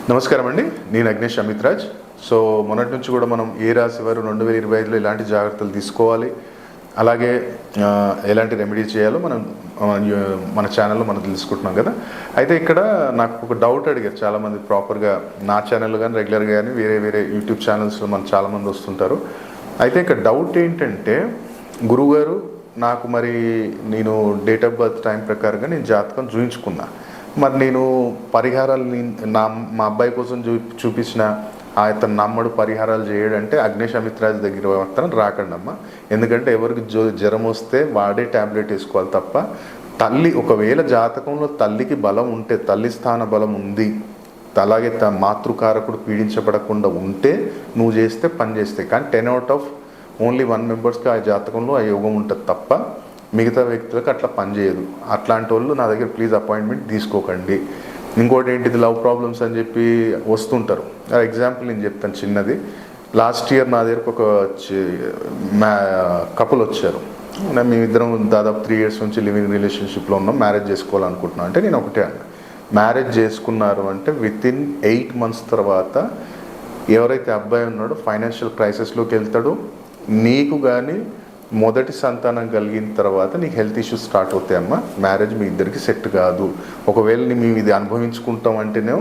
నమస్కారం అండి, నేను అగ్నేష్ అమిత్రాజ్. సో మొన్నటి నుంచి కూడా మనం ఏ రాశి వారు 2025లో ఎలాంటి జాగ్రత్తలు తీసుకోవాలి, అలాగే ఎలాంటి రెమెడీ చేయాలో మన ఛానల్లో మనం తెలుసుకుంటున్నాం కదా. అయితే ఇక్కడ నాకు ఒక డౌట్ అడిగారు చాలామంది, ప్రాపర్గా నా ఛానల్ కానీ రెగ్యులర్గా కానీ వేరే యూట్యూబ్ ఛానల్స్లో మన చాలామంది వస్తుంటారు. అయితే ఇక్కడ డౌట్ ఏంటంటే, గురువుగారు నాకు మరి నేను డేట్ ఆఫ్ బర్త్ టైం ప్రకారంగా నేను జాతకం చూయించుకున్నా, మరి నేను పరిహారాలు మా అబ్బాయి కోసం చూపించిన అతను నమ్మడు పరిహారాలు చేయడంటే అగ్నేష్ అమిత్రాజ్ దగ్గర మాత్రం రాకండి అమ్మ. ఎందుకంటే ఎవరికి జ్వరం వస్తే వాడే ట్యాబ్లెట్ వేసుకోవాలి తప్ప, తల్లి ఒకవేళ జాతకంలో తల్లికి బలం ఉంటే, తల్లి స్థాన బలం ఉంది, అలాగే మాతృకారకుడు పీడించబడకుండా ఉంటే నువ్వు చేస్తే పని చేస్తే, కానీ 10 out of only 1 మెంబర్స్కి ఆ జాతకంలో ఆ యోగం ఉంటుంది తప్ప మిగతా వ్యక్తులకు అట్లా పనిచేయదు. అట్లాంటి వాళ్ళు నా దగ్గర ప్లీజ్ అపాయింట్మెంట్ తీసుకోకండి. ఇంకోటి ఏంటిది, లవ్ ప్రాబ్లమ్స్ అని చెప్పి వస్తుంటారు. ఎగ్జాంపుల్ నేను చెప్తాను చిన్నది. లాస్ట్ ఇయర్ నా దగ్గరకు ఒక కపుల్ వచ్చారు. మేమిద్దరం దాదాపు 3 years నుంచి లివింగ్ రిలేషన్షిప్లో ఉన్నాం, మ్యారేజ్ చేసుకోవాలనుకుంటున్నాం. అంటే నేను ఒకటే అన్న, మ్యారేజ్ చేసుకున్నారు అంటే వితిన్ 8 months తర్వాత ఎవరైతే అబ్బాయి ఉన్నాడో ఫైనాన్షియల్ క్రైసిస్లోకి వెళ్తాడు. నీకు కానీ మొదటి సంతానం కలిగిన తర్వాత నీకు హెల్త్ ఇష్యూస్ స్టార్ట్ అవుతాయమ్మా. మ్యారేజ్ మీ ఇద్దరికి సెట్ కాదు. ఒకవేళ మేము ఇది అనుభవించుకుంటాం అంటేనే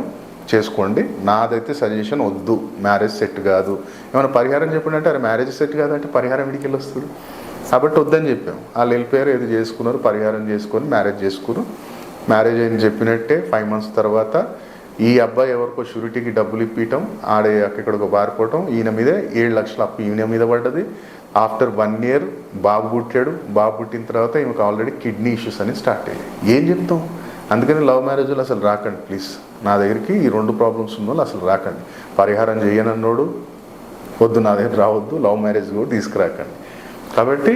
చేసుకోండి, నాదైతే సజెషన్ వద్దు, మ్యారేజ్ సెట్ కాదు. ఏమైనా పరిహారం చెప్పండి అంటే, అరే మ్యారేజ్ సెట్ కాదంటే పరిహారం ఎడికి వెళ్ళి వస్తుంది, కాబట్టి వద్దని చెప్పాము. వాళ్ళు వెళ్ళిపోయారు, ఏది చేసుకున్నారు, పరిహారం చేసుకొని మ్యారేజ్ చేసుకున్నారు. మ్యారేజ్ అని చెప్పినట్టే 5 months తర్వాత ఈ అబ్బాయి ఎవరికో షూరిటీకి డబ్బులు ఇప్పించడం, ఆడే అక్కడికి పారిపోవటం, ఈయన మీదే 7 లక్షల అప్పు ఈయన మీద పడ్డది. ఆఫ్టర్ 1 year బాబు పుట్టాడు. బాబు పుట్టిన తర్వాత ఈమెకు ఆల్రెడీ కిడ్నీ ఇష్యూస్ అని స్టార్ట్ అయ్యాయి. ఏం చెప్తాం? అందుకని లవ్ మ్యారేజ్లు అసలు రాకండి ప్లీజ్. నా దగ్గరికి ఈ 2 ప్రాబ్లమ్స్ ఉన్న వాళ్ళు అసలు రాకండి. పరిహారం చేయనన్నోడు వద్దు, నా దగ్గర రావద్దు. లవ్ మ్యారేజ్ కూడా తీసుకురాకండి. కాబట్టి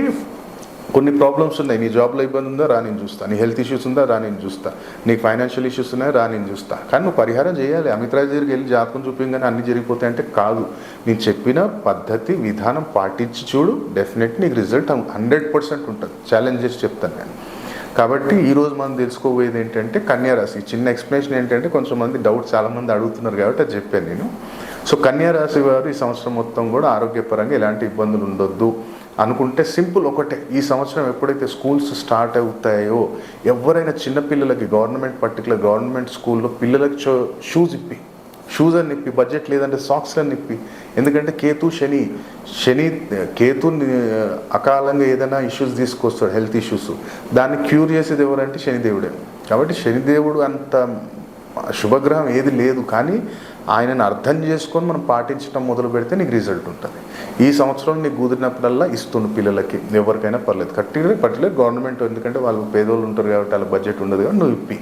కొన్ని ప్రాబ్లమ్స్ ఉన్నాయి. నీ జాబ్లో ఇబ్బంది ఉందా, రా నేను చూస్తా. నీ హెల్త్ ఇష్యూస్ ఉందా, రా నేను చూస్తా. నీకు ఫైనాన్షియల్ ఇష్యూస్ ఉన్నాయా, రా నేను చూస్తా. కానీ నువ్వు పరిహారం చేయాలి. అమిత్రాజ్ దగ్గరికి వెళ్ళి జాతకం చూపించగానే అన్ని జరిగిపోతాయంటే కాదు. నేను చెప్పిన పద్ధతి విధానం పాటించి చూడు, డెఫినెట్లీ నీకు రిజల్ట్ 100% ఉంటుంది. ఛాలెంజ్ చేసి చెప్తాను నేను. కాబట్టి ఈరోజు మనం తెలుసుకోబోయేది ఏంటంటే కన్యారాశి. చిన్న ఎక్స్ప్లెనేషన్ ఏంటంటే, కొంచెం మంది డౌట్ చాలామంది అడుగుతున్నారు కాబట్టి అది చెప్పాను నేను. సో కన్యారాశి వారు ఈ సంవత్సరం మొత్తం కూడా ఆరోగ్యపరంగా ఎలాంటి ఇబ్బందులు ఉండొద్దు అనుకుంటే సింపుల్ ఒకటే, ఈ సంవత్సరం ఎప్పుడైతే స్కూల్స్ స్టార్ట్ అవుతాయో ఎవరైనా చిన్నపిల్లలకి గవర్నమెంట్ స్కూల్లో పిల్లలకి షూస్ అని ఇప్పి, బడ్జెట్ లేదంటే సాక్స్ అని ఇప్పి. ఎందుకంటే కేతు అకాలంగా ఏదైనా ఇష్యూస్ తీసుకొస్తాడు, హెల్త్ ఇష్యూస్. దాన్ని క్యూర్ చేసేది ఎవరంటే శనిదేవుడే. కాబట్టి శనిదేవుడు అంత శుభగ్రహం ఏది లేదు, కానీ ఆయనను అర్థం చేసుకొని మనం పాటించడం మొదలు పెడితే నీకు రిజల్ట్ ఉంటుంది. ఈ సంవత్సరం నీకు కుదిరినప్పుడల్లా ఇస్తుంది పిల్లలకి, ఎవరికైనా పర్లేదు. పర్టికులర్ గవర్నమెంట్, ఎందుకంటే వాళ్ళు పేదోళ్ళు ఉంటారు కాబట్టి వాళ్ళ బడ్జెట్ ఉండదు కాబట్టి నువ్వు ఇప్పి.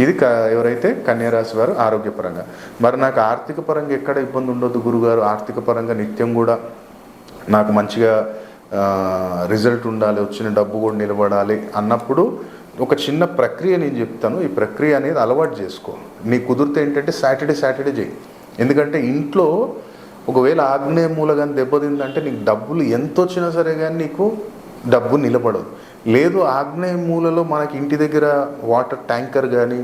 ఇది ఎవరైతే కన్యారాశి వారు ఆరోగ్యపరంగా. మరి నాకు ఆర్థిక పరంగా ఎక్కడ ఇబ్బంది ఉండొద్దు గురుగారు, ఆర్థిక పరంగా నిత్యం కూడా నాకు మంచిగా రిజల్ట్ ఉండాలి, వచ్చిన డబ్బు కూడా నిలబడాలి అన్నప్పుడు ఒక చిన్న ప్రక్రియ నేను చెప్తాను. ఈ ప్రక్రియ అనేది అలవాటు చేసుకో. నీకు కుదిరితే ఏంటంటే సాటర్డే చేయి. ఎందుకంటే ఇంట్లో ఒకవేళ ఆగ్నేయ మూల కానీ దెబ్బతిందంటే నీకు డబ్బులు ఎంత వచ్చినా సరే కానీ నీకు డబ్బు నిలబడదు. లేదు ఆగ్నేయ మూలలో మనకి ఇంటి దగ్గర వాటర్ ట్యాంకర్ కానీ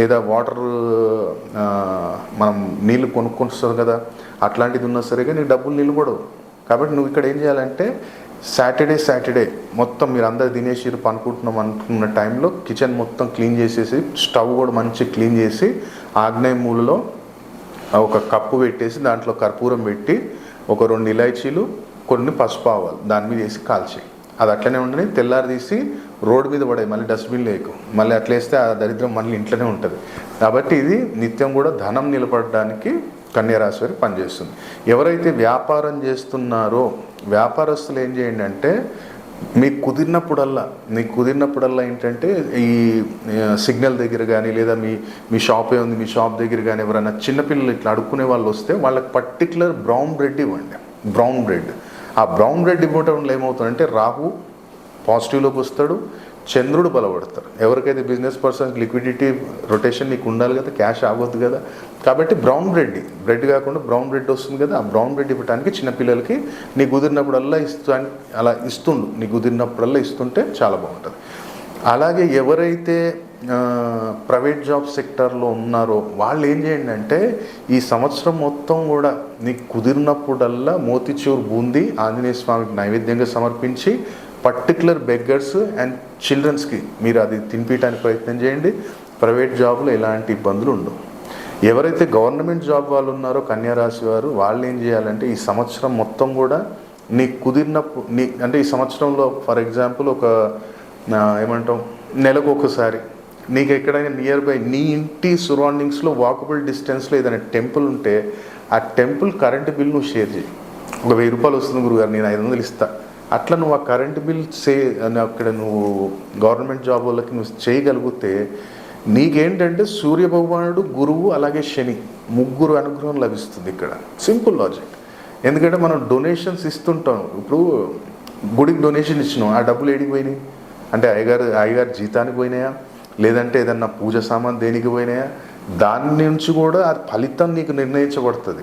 లేదా వాటర్ మనం నీళ్ళు కొనుక్కొస్తాం కదా, అట్లాంటిది ఉన్నా సరే కానీ నీకు డబ్బులు నిలబడవు. కాబట్టి నువ్వు ఇక్కడ ఏం చేయాలంటే సాటర్డే మొత్తం మీరు అందరు తినేసి అనుకున్న టైంలో కిచెన్ మొత్తం క్లీన్ చేసేసి, స్టవ్ కూడా మంచిగా క్లీన్ చేసి, ఆగ్నేయ మూలలో ఒక కప్పు పెట్టేసి దాంట్లో కర్పూరం పెట్టి ఒక 2 ఇలాచీలు కొన్ని పసుపు ఆవాలు దాని మీద వేసి కాల్చి, అది అట్లనే ఉండని తెల్లారి తీసి రోడ్డు మీద పడాయి, మళ్ళీ డస్ట్బిన్ లేకు, మళ్ళీ అట్లా వేస్తే ఆ దరిద్రం మళ్ళీ ఇంట్లోనే ఉంటుంది. కాబట్టి ఇది నిత్యం కూడా ధనం నిలబడడానికి కన్యారాశి వారికి పనిచేస్తుంది. ఎవరైతే వ్యాపారం చేస్తున్నారో వ్యాపారస్తులు ఏం చేయండి అంటే, మీకు కుదిరినప్పుడల్లా ఏంటంటే ఈ సిగ్నల్ దగ్గర కానీ లేదా మీ షాప్ ఉంది, మీ షాప్ దగ్గర కానీ ఎవరైనా చిన్నపిల్లలు ఇట్లా అడుక్కునే వాళ్ళు వస్తే వాళ్ళకి పర్టికులర్ బ్రౌన్ బ్రెడ్ ఇవ్వండి. ఆ బ్రౌన్ బ్రెడ్ ఇవ్వటం వల్ల ఏమవుతుందంటే రాహు పాజిటివ్లోకి వస్తాడు, చంద్రుడు బలపడతారు. ఎవరికైతే బిజినెస్ పర్సన్స్ లిక్విడిటీ రొటేషన్ నీకు ఉండాలి కదా, క్యాష్ ఆగొద్దు కదా. కాబట్టి బ్రౌన్ బ్రెడ్ కాకుండా బ్రౌన్ బ్రెడ్ వస్తుంది కదా, ఆ బ్రౌన్ బ్రెడ్ ఇవ్వడానికి చిన్నపిల్లలకి నీ కుదిరినప్పుడల్లా అలా ఇస్తుండు. నీ కుదిరినప్పుడల్లా ఇస్తుంటే చాలా బాగుంటుంది. అలాగే ఎవరైతే ప్రైవేట్ జాబ్ సెక్టర్లో ఉన్నారో వాళ్ళు ఏం చేయండి అంటే ఈ సంవత్సరం మొత్తం కూడా నీకు కుదిరినప్పుడల్లా మోతిచూర్ బూందీ ఆంజనేయ స్వామికి నైవేద్యంగా సమర్పించి పర్టికులర్ బెగ్గర్స్ అండ్ చిల్డ్రన్స్కి మీరు అది తినిపించడానికి ప్రయత్నం చేయండి. ప్రైవేట్ జాబ్లో ఎలాంటి ఇబ్బందులు ఉండవు. ఎవరైతే గవర్నమెంట్ జాబ్ వాళ్ళు ఉన్నారో కన్యారాశి వారు వాళ్ళు ఏం చేయాలంటే ఈ సంవత్సరం మొత్తం కూడా నీకు కుదిరినప్పుడు అంటే ఈ సంవత్సరంలో ఫర్ ఎగ్జాంపుల్ ఒక ఏమంటాం నెలకు ఒకసారి నీకు ఎక్కడైనా నియర్ బై నీ ఇంటి సరౌండింగ్స్లో వాకబుల్ డిస్టెన్స్లో ఏదైనా టెంపుల్ ఉంటే ఆ టెంపుల్ కరెంటు బిల్ నువ్వు షేర్ చేయి. ఒక 1000 రూపాయలు వస్తుంది గురుగారు, నేను 500 ఇస్తా. అట్లా నువ్వు ఆ కరెంటు బిల్ అక్కడ నువ్వు గవర్నమెంట్ జాబ్ వాళ్ళకి నువ్వు చేయగలిగితే నీకేంటంటే సూర్య భగవానుడు, గురువు, అలాగే శని ముగ్గురు అనుగ్రహం లభిస్తుంది. ఇక్కడ సింపుల్ లాజిక్. ఎందుకంటే మనం డొనేషన్స్ ఇస్తుంటాం. ఇప్పుడు గుడికి డొనేషన్ ఇచ్చినాం, ఆ డబ్బులు ఏడికి పోయినాయి అంటే అయ్యగారు జీతానికి పోయినాయా, లేదంటే ఏదన్నా పూజ సామాన్ దేనికి పోయినాయా, దాని నుంచి కూడా ఆ ఫలితం నీకు నిర్ణయించబడుతుంది.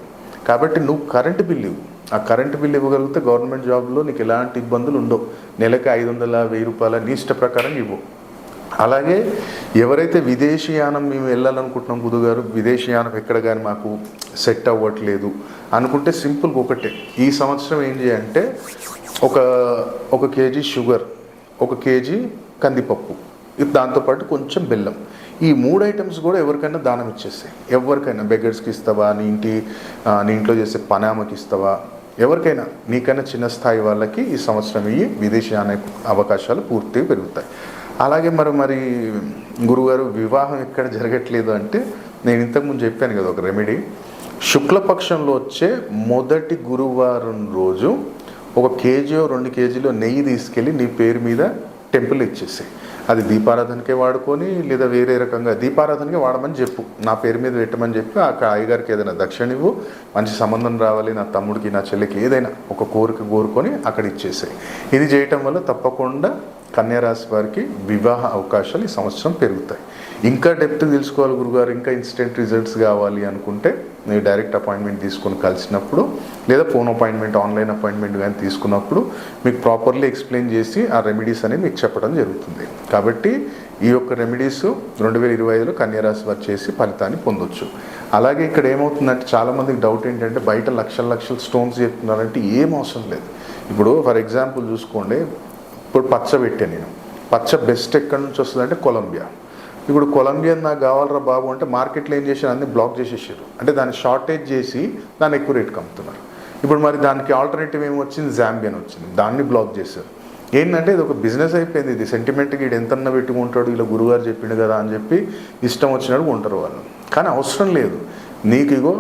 కాబట్టి నువ్వు కరెంటు బిల్లు ఇవ్వు. ఆ కరెంటు బిల్లు ఇవ్వగలిగితే గవర్నమెంట్ జాబ్లో నీకు ఎలాంటి ఇబ్బందులు ఉండవు. నెలకి 500, 1000 రూపాయల నీ ఇష్ట ప్రకారం ఇవ్వు. అలాగే ఎవరైతే విదేశీయానం మేము వెళ్ళాలనుకుంటున్నాం గురుగారు, విదేశీయానం ఎక్కడ కానీ మాకు సెట్ అవ్వట్లేదు అనుకుంటే సింపుల్గా ఒకటే, ఈ సంవత్సరం ఏం చేయాలంటే ఒక కేజీ షుగర్, 1 కేజీ కందిపప్పు, దాంతోపాటు కొంచెం బెల్లం, ఈ 3 ఐటమ్స్ కూడా ఎవరికైనా దానం ఇచ్చేస్తాయి. ఎవరికైనా బెగ్గర్స్కి ఇస్తావా, నీ ఇంట్లో చేసే పనామకి ఇస్తావా, ఎవరికైనా నీకైనా చిన్న స్థాయి వాళ్ళకి ఈ సంవత్సరం ఇవి విదేశీయాన అవకాశాలు పూర్తిగా పెరుగుతాయి. అలాగే మరి గురుగారు వివాహం ఎక్కడ జరగట్లేదు అంటే నేను ఇంతకుముందు చెప్పాను కదా ఒక రెమెడీ. శుక్లపక్షంలో వచ్చే మొదటి గురువారం రోజు 1 కేజీ 2 కేజీలో నెయ్యి తీసుకెళ్ళి నీ పేరు మీద టెంపుల్ ఇచ్చేసాయి. అది దీపారాధనకే వాడుకొని లేదా వేరే రకంగా దీపారాధనకే వాడమని చెప్పు, నా పేరు మీద పెట్టమని చెప్పి ఆ అయ్యగారికి ఏదైనా దక్షిణ ఇవ్వు, మంచి సంబంధం రావాలి నా తమ్ముడికి నా చెల్లికి ఏదైనా ఒక కోరిక కోరుకొని అక్కడ ఇచ్చేసాయి. ఇది చేయటం వల్ల తప్పకుండా కన్యారాశి వారికి వివాహ అవకాశాలు ఈ సంవత్సరం పెరుగుతాయి. ఇంకా డెప్త్ తెలుసుకోవాలి గురుగారు, ఇంకా ఇన్స్టెంట్ రిజల్ట్స్ కావాలి అనుకుంటే మీరు డైరెక్ట్ అపాయింట్మెంట్ తీసుకొని కలిసినప్పుడు లేదా ఫోన్ అపాయింట్మెంట్, ఆన్లైన్ అపాయింట్మెంట్ కానీ తీసుకున్నప్పుడు మీకు ప్రాపర్లీ ఎక్స్ప్లెయిన్ చేసి ఆ రెమెడీస్ అనేది మీకు చెప్పడం జరుగుతుంది. కాబట్టి ఈ యొక్క రెమెడీస్ 2025లో కన్యారాశి వారు చేసి ఫలితాన్ని పొందొచ్చు. అలాగే ఇక్కడ ఏమవుతుందంటే చాలామందికి డౌట్ ఏంటంటే బయట లక్షల స్టోన్స్ చెప్తున్నారంటే ఏం అవసరం లేదు. ఇప్పుడు ఫర్ ఎగ్జాంపుల్ చూసుకోండి, ఇప్పుడు పచ్చ పెట్టాను నేను, పచ్చ బెస్ట్ ఎక్కడి నుంచి వస్తుందంటే కొలంబియా. ఇప్పుడు కొలంబియా నాకు కావాలరా బాబు అంటే మార్కెట్లో ఏం చేశారు, అన్ని బ్లాక్ చేసేసారు. అంటే దాన్ని షార్టేజ్ చేసి దాన్ని ఎక్కువ రేట్కి అమ్ముతున్నారు. ఇప్పుడు మరి దానికి ఆల్టర్నేటివ్ ఏమొచ్చింది, జాంబియన్ వచ్చింది, దాన్ని బ్లాక్ చేశారు. ఏంటంటే ఇది ఒక బిజినెస్ అయిపోయింది. ఇది సెంటిమెంట్కి వీడు ఎంతన్నా పెట్టుకుంటాడు, ఇలా గురుగారు చెప్పిండు కదా అని చెప్పి ఇష్టం వచ్చినట్టు ఉంటారు వాళ్ళు. కానీ అవసరం లేదు. నీకు ఇగో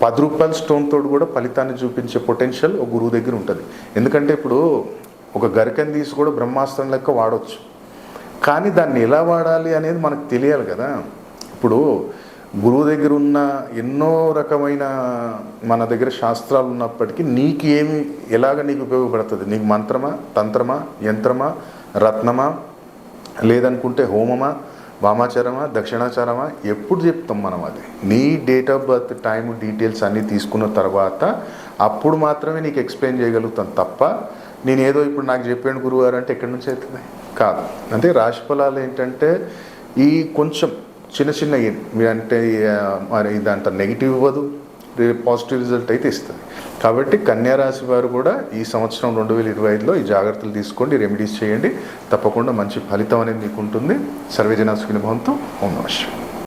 10 రూపాయల స్టోన్ తోడు కూడా ఫలితాన్ని చూపించే పొటెన్షియల్ ఒక గురువు దగ్గర ఉంటుంది. ఎందుకంటే ఇప్పుడు ఒక గరికని తీసి కూడా బ్రహ్మాస్త్రం లెక్క వాడవచ్చు. కానీ దాన్ని ఎలా వాడాలి అనేది మనకు తెలియాలి కదా. ఇప్పుడు గురువు దగ్గర ఉన్న ఎన్నో రకమైన మన దగ్గర శాస్త్రాలు ఉన్నప్పటికీ నీకు ఎలాగ నీకు ఉపయోగపడుతుంది, నీకు మంత్రమా, తంత్రమా, యంత్రమా, రత్నమా, లేదనుకుంటే హోమమా, వామాచారమా, దక్షిణాచారమా, ఎప్పుడు చెప్తాం మనం అది. నీ date of birth, time, details అన్నీ తీసుకున్న తర్వాత అప్పుడు మాత్రమే నీకు ఎక్స్ప్లెయిన్ చేయగలుగుతాను తప్ప నేనేదో ఇప్పుడు నాకు చెప్పాను గురువారు అంటే ఎక్కడి నుంచి అవుతుంది కాదు. అంటే రాశి ఫలాలు ఏంటంటే ఈ కొంచెం చిన్న అంటే మరి దాంట్లో నెగిటివ్ ఇవ్వదు, పాజిటివ్ రిజల్ట్ అయితే ఇస్తుంది. కాబట్టి కన్యారాశి వారు కూడా ఈ సంవత్సరం 2025లో ఈ జాగ్రత్తలు తీసుకోండి, రెమెడీస్ చేయండి, తప్పకుండా మంచి ఫలితం అనేది మీకు ఉంటుంది. సర్వేజన సుఖినో భవంతు. ఓం నమః శివాయ.